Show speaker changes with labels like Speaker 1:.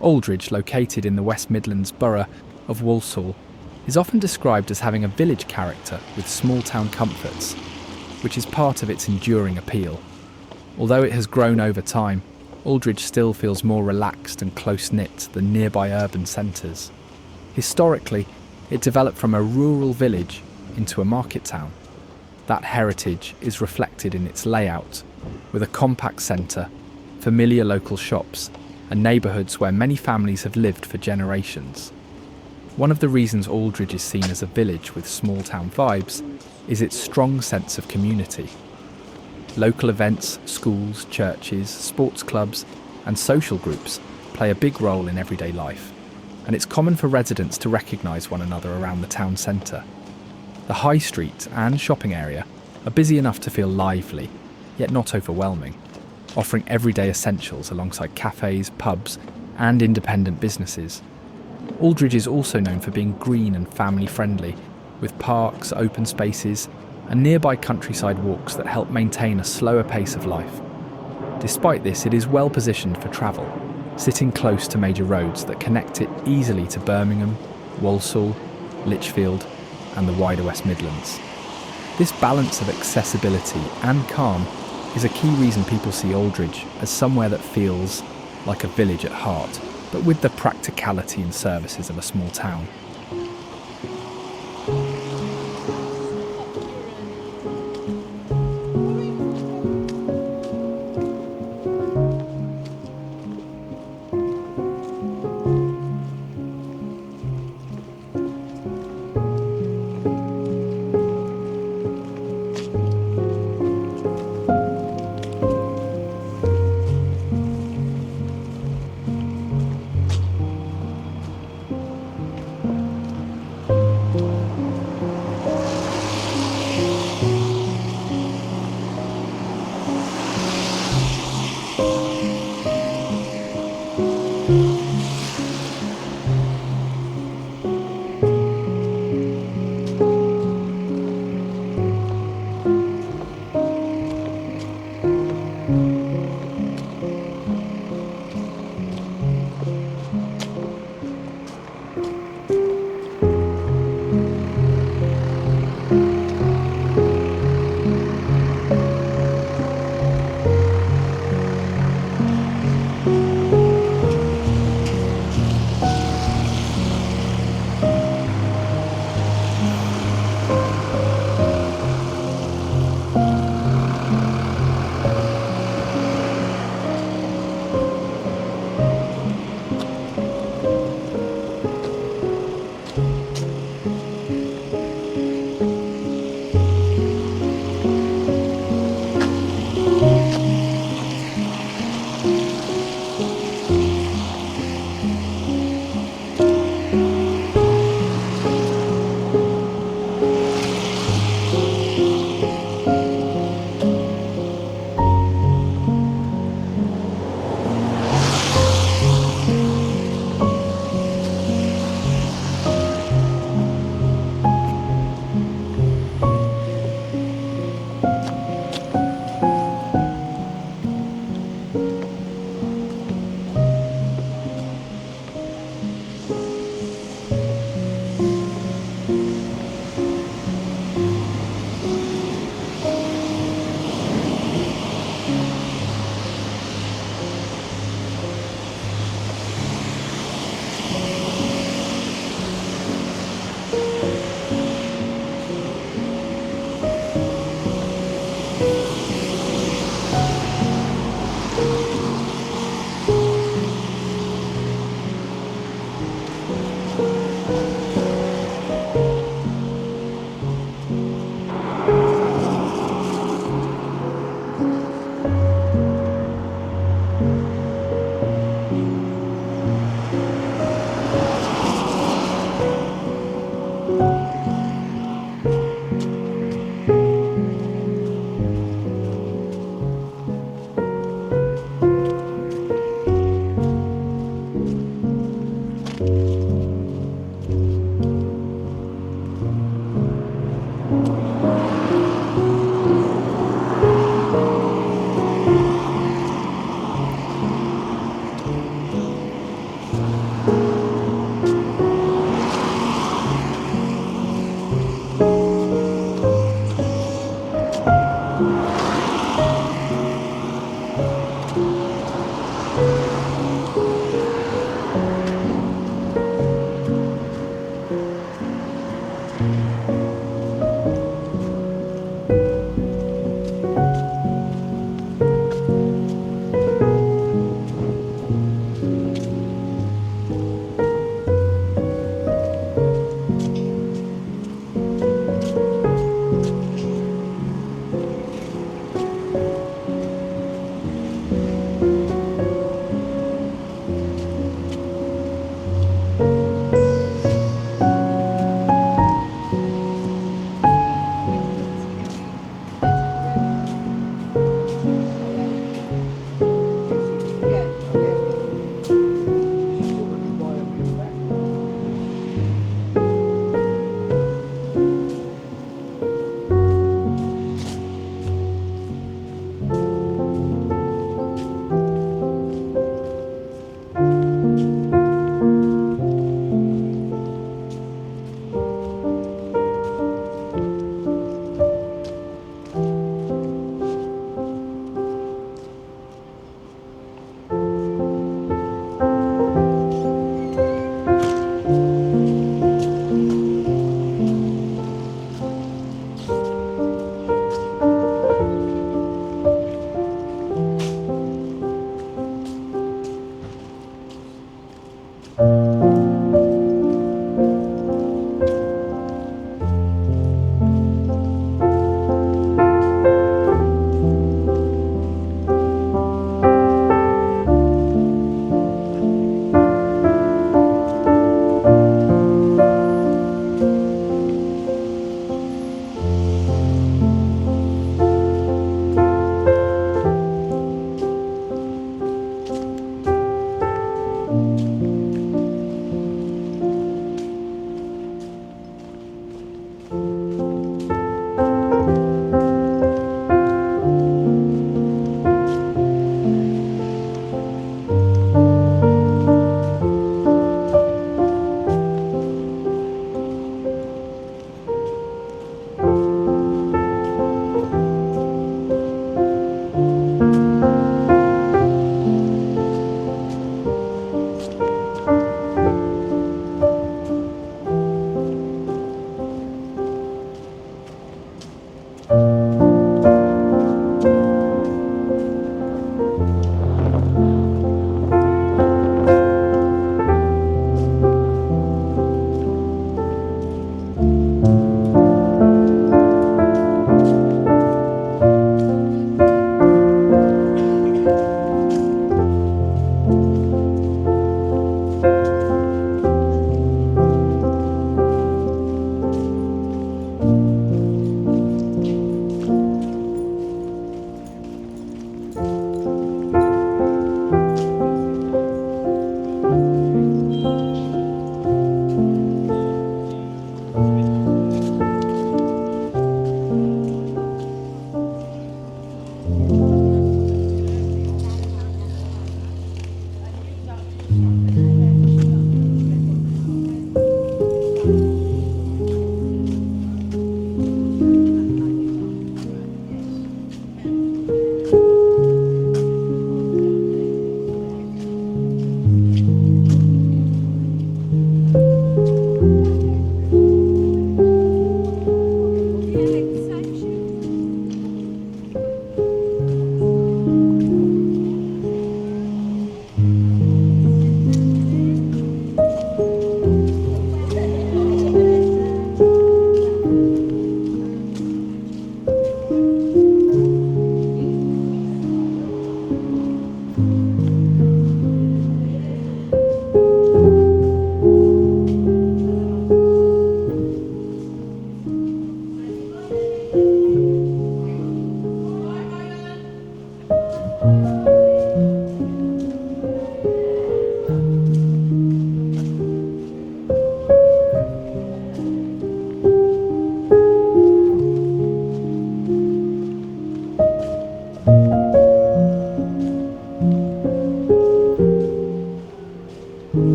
Speaker 1: Aldridge, located in the West Midlands borough of Walsall, is often described as having a village character with small-town comforts, which is part of its enduring appeal. Although it has grown over time, Aldridge still feels more relaxed and close-knit than nearby urban centres. Historically, it developed from a rural village into a market town. That heritage is reflected in its layout, with a compact centre, familiar local shops, and neighbourhoods where many families have lived for generations. One of the reasons Aldridge is seen as a village with small-town vibes is its strong sense of community. Local events, schools, churches, sports clubs, and social groups play a big role in everyday life, and it's common for residents to recognise one another around the town centre. The high street and shopping area are busy enough to feel lively, yet not overwhelming, offering everyday essentials alongside cafes, pubs, and independent businesses. Aldridge is also known for being green and family-friendly, with parks, open spaces, and nearby countryside walks that help maintain a slower pace of life. Despite this, it is well positioned for travel, sitting close to major roads that connect it easily to Birmingham, Walsall, Lichfield, and the wider West Midlands. This balance of accessibility and calm is a key reason people see Aldridge as somewhere that feels like a village at heart, but with the practicality and services of a small town.